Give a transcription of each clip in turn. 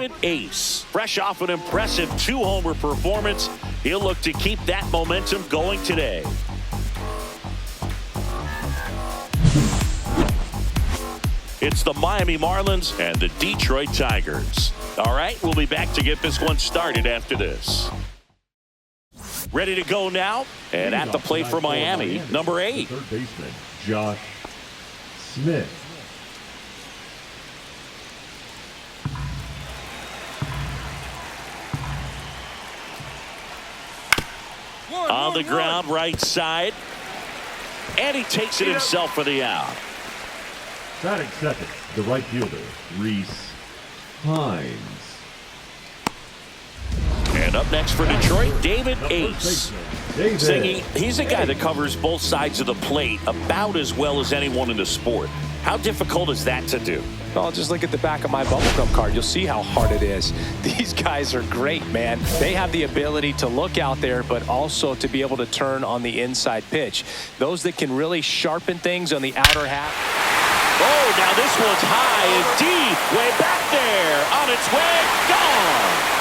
David Ace. Fresh off an impressive 2-homer performance, he'll look to keep that momentum going today. It's the Miami Marlins and the Detroit Tigers. All right, we'll be back to get this one started after this. Ready to go now, and at the plate for Miami, number 8. Third baseman, Josh Smith. On the ground, right side, and he takes it himself for the out. Batting second, the right fielder, Reese Hines. And up next for Detroit, David Ace. Singing, he's a guy that covers both sides of the plate about as well as anyone in the sport. How difficult is that to do? Well, just look at the back of my bubblegum card. You'll see how hard it is. These guys are great, man. They have the ability to look out there, but also to be able to turn on the inside pitch. Those that can really sharpen things on the outer half. Oh, now this one's high and deep, way back there, on its way, gone.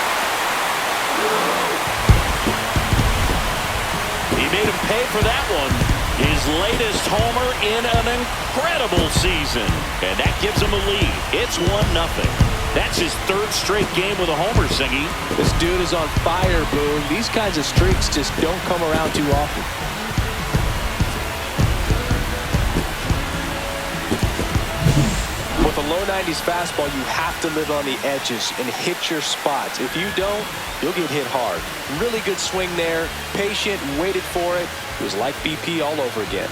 He made him pay for that one. His latest homer in an incredible season, and that gives him a lead. It's 1-0. That's his 3rd straight game with a homer, Singy. This dude is on fire, Boone. These kinds of streaks just don't come around too often. With a low 90s fastball, you have to live on the edges and hit your spots. If you don't, you'll get hit hard. Really good swing there. Patient, waited for it. It was like BP all over again.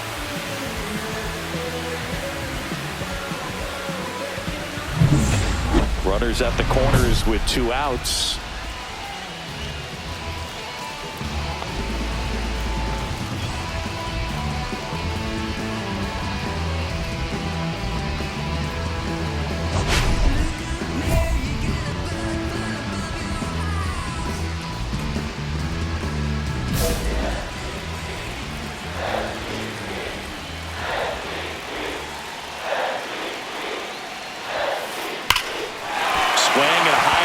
Runners at the corners with 2 outs.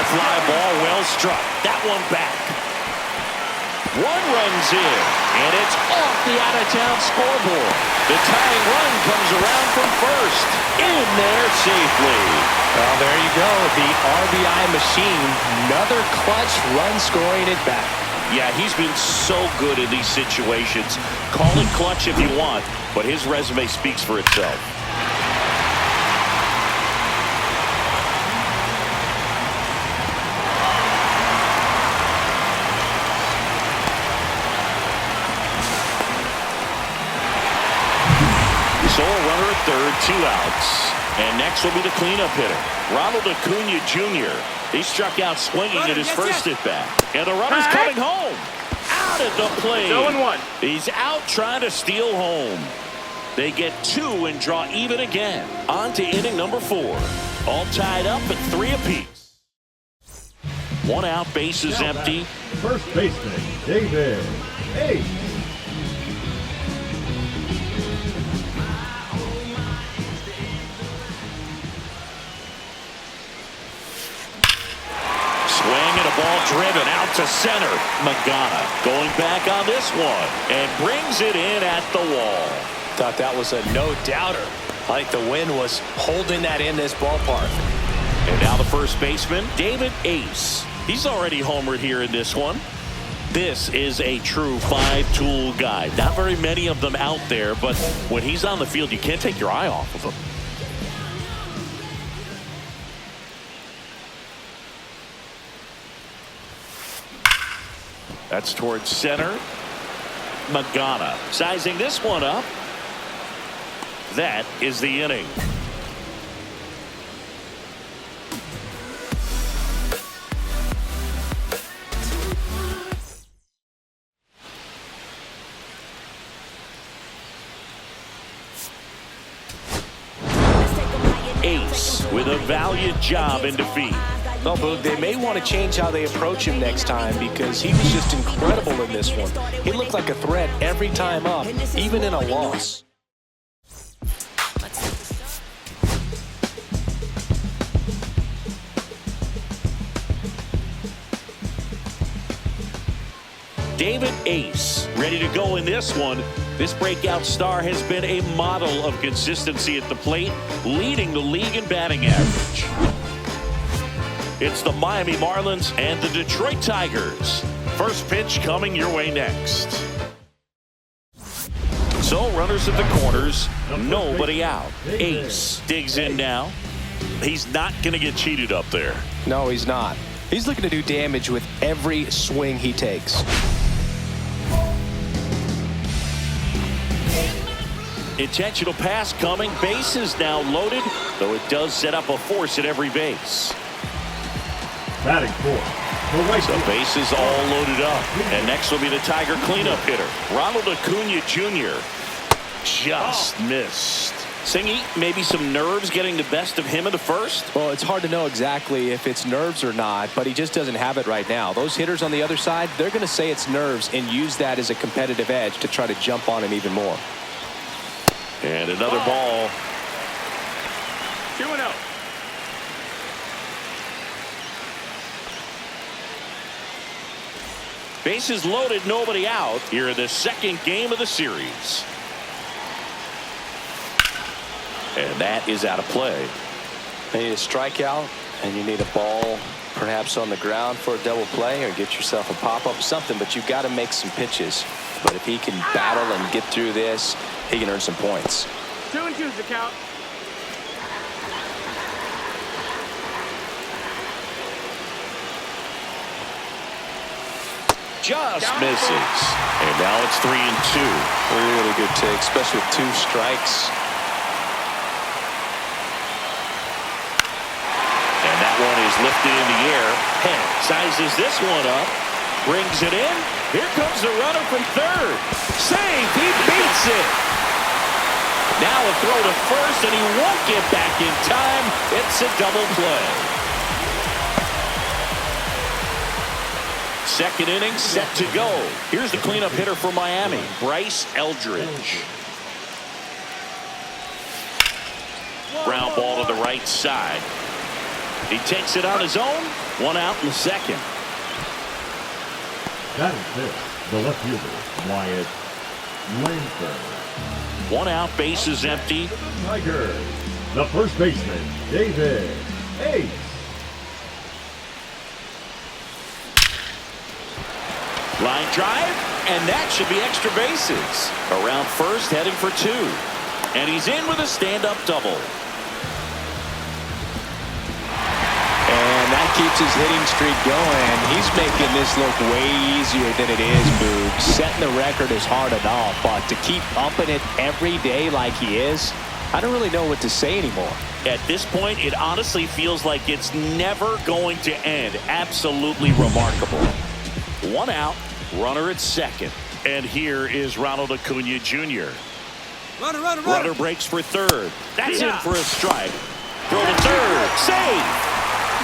Fly ball, well struck. That one back. 1 runs in, and it's off the out-of-town scoreboard. The tying run comes around from first. In there safely. Well, there you go. The RBI machine. Another clutch run scoring it back. Yeah, he's been so good in these situations. Call it clutch if you want, but his resume speaks for itself. Sole runner at third, 2 outs. And next will be the cleanup hitter, Ronald Acuna Jr. He struck out swinging at his first at-bat. And the runner's coming home. Out at the plate. 0-1. He's out trying to steal home. They get 2 and draw even again. On to inning number 4. All tied up at 3 apiece. 1 out, bases empty. First baseman, David Ace. Swing and a ball driven out to center. Magana going back on this one and brings it in at the wall. Thought that was a no-doubter. I think the wind was holding that in this ballpark. And now the first baseman, David Ace. He's already homered here in this one. This is a true 5-tool guy. Not very many of them out there, but when he's on the field, you can't take your eye off of him. That's towards center. Magana sizing this one up. That is the inning. Ace with a valiant job in defeat. Well, Boog, they may want to change how they approach him next time because he was just incredible in this one. He looked like a threat every time up, even in a loss. David Ace ready to go in this one. This breakout star has been a model of consistency at the plate, leading the league in batting average. It's the Miami Marlins and the Detroit Tigers. First pitch coming your way next. So runners at the corners, nobody out. Ace digs in now. He's not going to get cheated up there. No, he's not. He's looking to do damage with every swing he takes. Intentional pass coming. Bases now loaded, though it does set up a force at every base. Batting fourth. So bases all loaded up. And next will be the Tiger cleanup hitter, Ronald Acuna Jr. Just missed. Singy, maybe some nerves getting the best of him in the first? Well, it's hard to know exactly if it's nerves or not, but he just doesn't have it right now. Those hitters on the other side, they're going to say it's nerves and use that as a competitive edge to try to jump on him even more. And another ball. 2-0. Bases loaded, nobody out here in the second game of the series. And that is out of play. You need a strikeout, and you need a ball perhaps on the ground for a double play, or get yourself a pop-up, something, but you've got to make some pitches. But if he can battle and get through this, he can earn some points. 2-2 is the count. Just misses. And now it's 3-2. Really good take, especially with 2 strikes. And that one is lifted in the air. Head sizes this one up. Brings it in. Here comes the runner from third. Save. He beats it. Now a throw to first, and he won't get back in time. It's a double play. Second inning set to go. Here's the cleanup hitter for Miami, Bryce Eldridge. Ground ball to the right side. He takes it on his own. 1 out in the second. That is fifth. The left fielder, Wyatt Langford. 1 out, bases empty. Tigers. The first baseman, David Ace. Line drive, and that should be extra bases. Around first, heading for 2. And he's in with a stand-up double. And that keeps his hitting streak going. He's making this look way easier than it is, Boog. Setting the record is hard enough, but to keep upping it every day like he is, I don't really know what to say anymore. At this point, it honestly feels like it's never going to end. Absolutely remarkable. 1 out, runner at second. And here is Ronald Acuna Jr. Runner breaks for third. That's in for a strike. Throw to third. Save.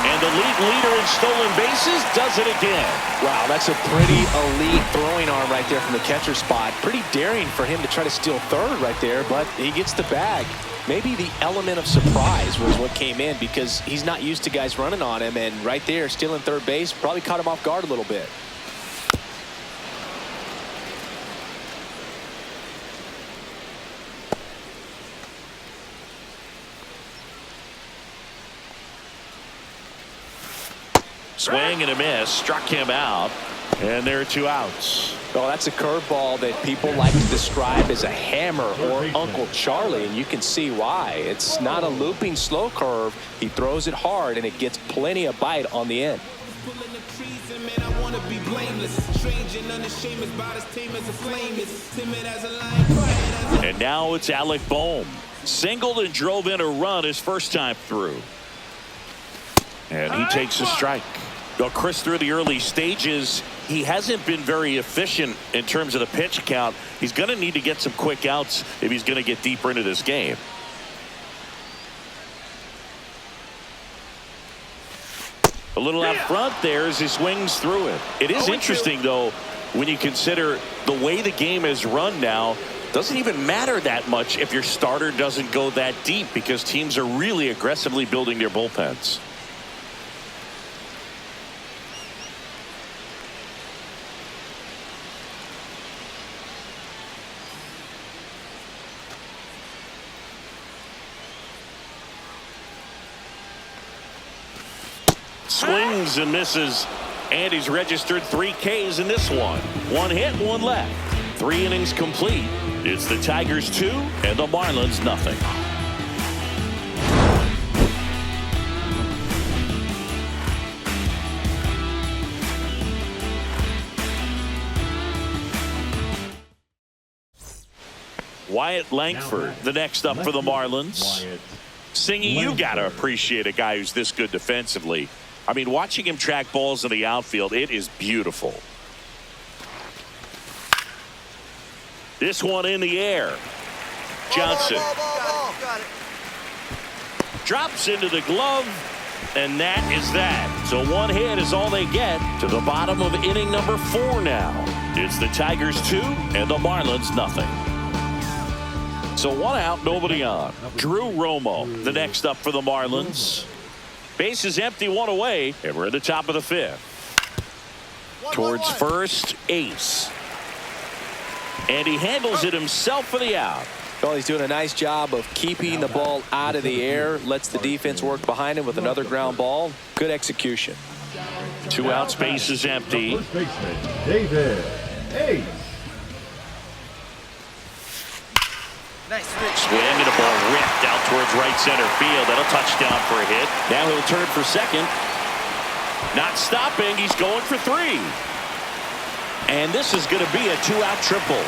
And the league leader in stolen bases does it again. Wow, that's a pretty elite throwing arm right there from the catcher spot. Pretty daring for him to try to steal third right there, but he gets the bag. Maybe the element of surprise was what came in, because he's not used to guys running on him, and right there, stealing third base probably caught him off guard a little bit. Swing and a miss, struck him out, and there are 2 outs. Well, that's a curveball that people like to describe as a hammer or Uncle Charlie, and you can see why. It's not a looping slow curve. He throws it hard, and it gets plenty of bite on the end. And now it's Alec Bohm. Singled and drove in a run his first time through. And he takes a strike. Well, Chris, through the early stages, he hasn't been very efficient in terms of the pitch count. He's going to need to get some quick outs if he's going to get deeper into this game. A little out front there as he swings through it. It is interesting, though, when you consider the way the game is run now. Doesn't even matter that much if your starter doesn't go that deep, because teams are really aggressively building their bullpens. Swings and misses. And he's registered 3 Ks in this one. 1 hit, 1 left. 3 innings complete. It's the Tigers 2 and the Marlins nothing. Wyatt Langford, the next up for the Marlins. Singy, you got to appreciate a guy who's this good defensively. I mean, watching him track balls in the outfield, it is beautiful. This one in the air. Johnson drops into the glove, and that is that. So 1 hit is all they get to the bottom of inning number 4 now. It's the Tigers 2 and the Marlins nothing. So 1 out, nobody on. Drew Romo, the next up for the Marlins. Base is empty, 1 away, and we're at the top of the 5th. Towards first, Ace. And he handles it himself for the out. Well, he's doing a nice job of keeping the ball out of the air. Lets the defense work behind him with another ground ball. Good execution. 2 outs, base is empty. First baseman, David Ace. Nice swing and a ball ripped out towards right center field. That'll touchdown for a hit. Now he'll turn for second. Not stopping. He's going for 3. And this is going to be a 2-out triple.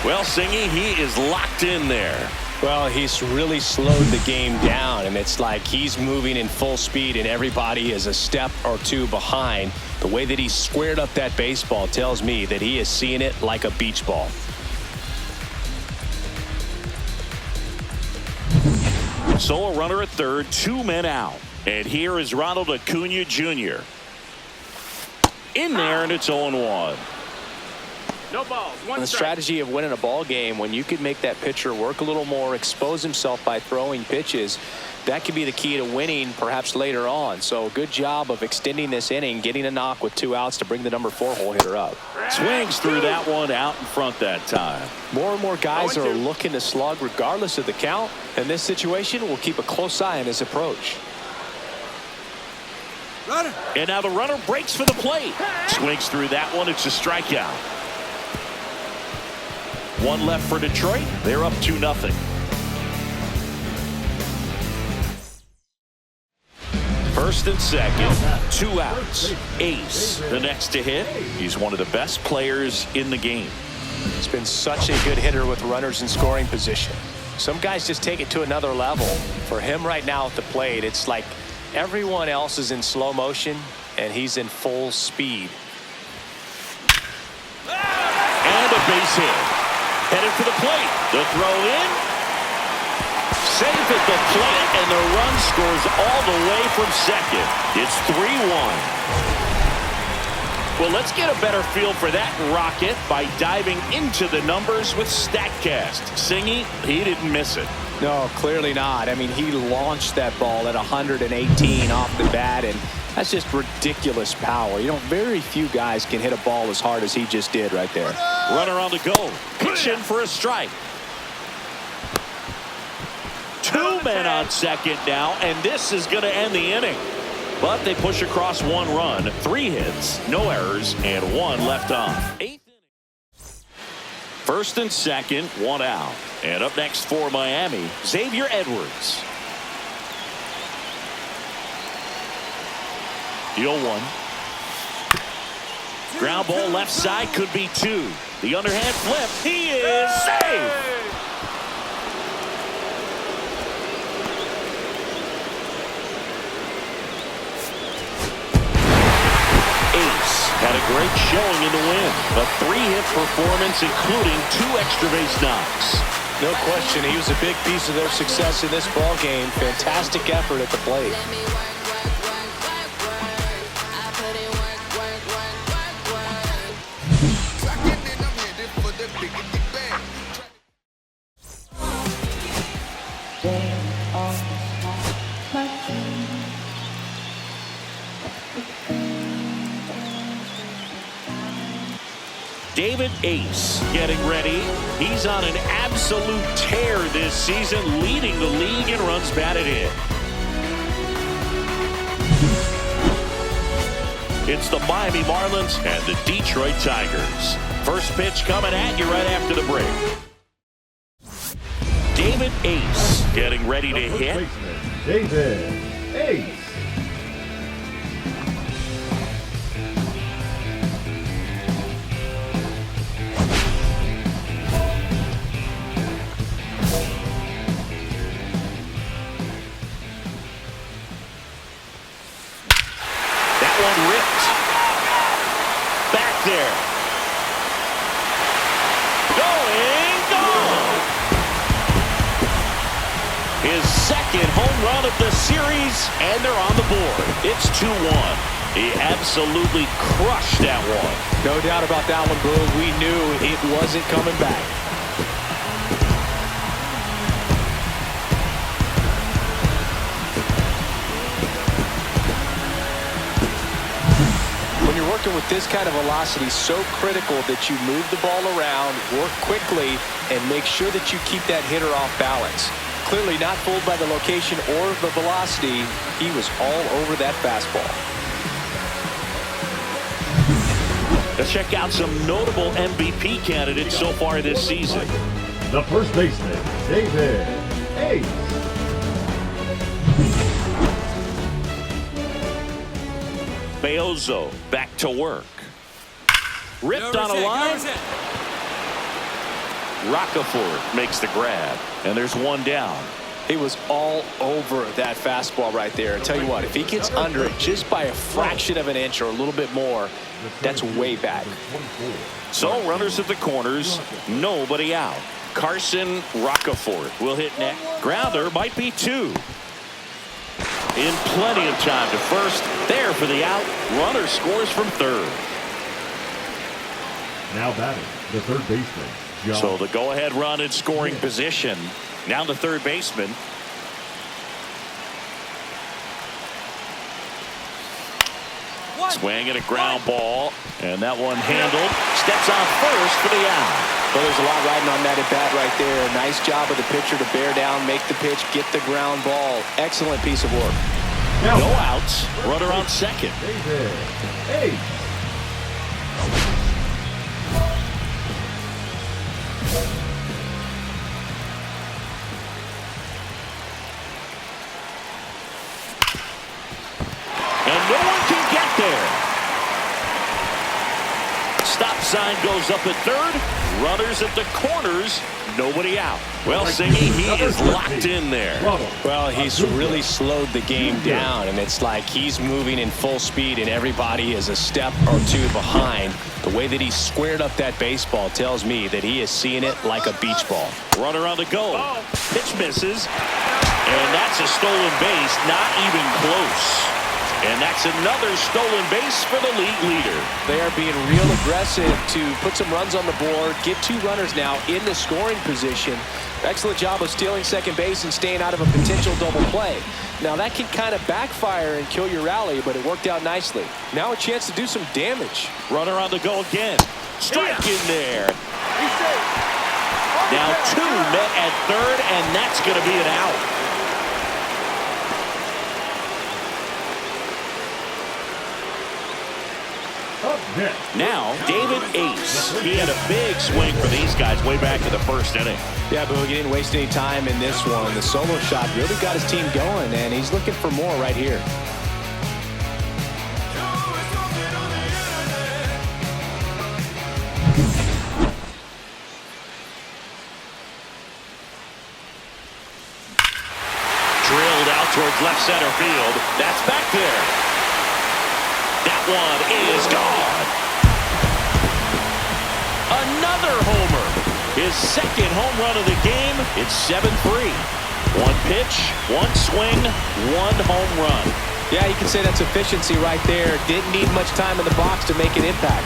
Well, Singy, he is locked in there. Well, he's really slowed the game down, and it's like he's moving in full speed, and everybody is a step or 2 behind. The way that he squared up that baseball tells me that he is seeing it like a beach ball. So a runner at third, 2 men out. And here is Ronald Acuna Jr. In there, and it's 0-1. No balls. The strategy of winning a ball game, when you could make that pitcher work a little more, expose himself by throwing pitches, that could be the key to winning perhaps later on. So good job of extending this inning, getting a knock with 2 outs to bring the number 4 hole hitter up. Swings through that one out in front that time. More and more guys are looking to slug regardless of the count. In this situation, we'll keep a close eye on his approach. Runner. And now the runner breaks for the plate. Swings through that one. It's a strikeout. 1 left for Detroit. They're up 2-0. First and second, 2 outs. Ace, the next to hit. He's one of the best players in the game. He's been such a good hitter with runners in scoring position. Some guys just take it to another level. For him right now at the plate, it's like everyone else is in slow motion, and he's in full speed. And a base hit. Headed for the plate. The throw in. Safe at the plate, and the run scores all the way from second. It's 3-1. Well, let's get a better feel for that rocket by diving into the numbers with StatCast. Singy, he didn't miss it. No, clearly not. I mean, he launched that ball at 118 off the bat, and that's just ridiculous power. You know, very few guys can hit a ball as hard as he just did right there. Runner on the go. Pitch in for a strike. 2 men on second now, and this is going to end the inning. But they push across 1 run, 3 hits, no errors, and 1 left on. 8th inning. First and second, 1 out. And up next for Miami, Xavier Edwards. The 0-1. Ground ball left side, could be 2. The underhand flip. He is safe. Ace had a great showing in the win. A 3-hit performance, including 2 extra base knocks. No question, he was a big piece of their success in this ball game. Fantastic effort at the plate. David Ace getting ready. He's on an absolute tear this season, leading the league in runs batted in. It's the Miami Marlins and the Detroit Tigers. First pitch coming at you right after the break. David Ace getting ready to hit. David Ace. There. Going, gone. His second home run of the series, and they're on the board. It's 2-1. He absolutely crushed that one. No doubt about that one, Boo. We knew it wasn't coming back. Working with this kind of velocity, so critical that you move the ball around, work quickly, and make sure that you keep that hitter off balance. Clearly not fooled by the location or the velocity. He was all over that fastball. Let's check out some notable MVP candidates so far this season. The first baseman, David Ace. Beozo back to work. Ripped on a line. Roccaforte makes the grab. And there's one down. He was all over that fastball right there. I tell you what, if he gets under it just by a fraction of an inch or a little bit more, that's way back. So runners at the corners, nobody out. Carson Roccaforte will hit next. Grounder might be two. In plenty of time to first. There for the out. Runner scores from third. Now batting, the third baseman, John. So the go-ahead run in scoring position. Now the third baseman. Swing and a ground ball. And that one handled. Steps on first for the out. Well, there's a lot riding on that at bat right there. Nice job of the pitcher to bear down, make the pitch, get the ground ball. Excellent piece of work. No outs. Runner on second. David Ace. And no one can get there. Stop sign goes up at third. Runners at the corners. Nobody out. Well, Singy, he is locked in there. Well, he's really slowed the game down, and it's like he's moving in full speed, and everybody is a step or two behind. The way that he squared up that baseball tells me that he is seeing it like a beach ball. Runner on the go. Pitch misses. And that's a stolen base. Not even close. And that's another stolen base for the league leader. They are being real aggressive to put some runs on the board, get two runners now in the scoring position. Excellent job of stealing second base and staying out of a potential double play. Now that can kind of backfire and kill your rally, but it worked out nicely. Now a chance to do some damage. Runner on the go again. Strike in there. Now two met at third, and that's going to be an out. Now, David Ace. He had a big swing for these guys way back in the first inning. Yeah, but he didn't waste any time in this one. The solo shot really got his team going, and he's looking for more right here. Drilled out towards left center field. That's back there. That one is gone. Another homer. His second home run of the game. It's 7-3. One pitch, one swing, one home run. Yeah, you can say that's efficiency right there. Didn't need much time in the box to make an impact.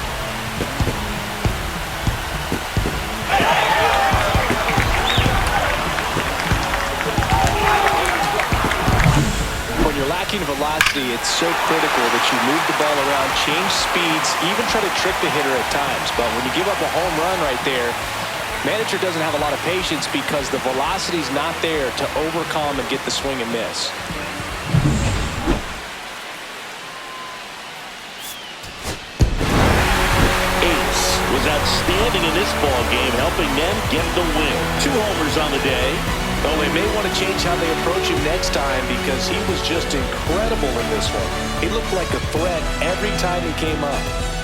When you're lacking velocity, it's so critical that you move the ball around, change speeds, even try to trick the hitter at times. But when you give up a home run right there, manager doesn't have a lot of patience because the velocity's not there to overcome and get the swing and miss. outstanding in this ball game, helping them get the win. 2 homers on the day. Well, they may want to change how they approach him next time because he was just incredible in this one. He looked like a threat every time he came up.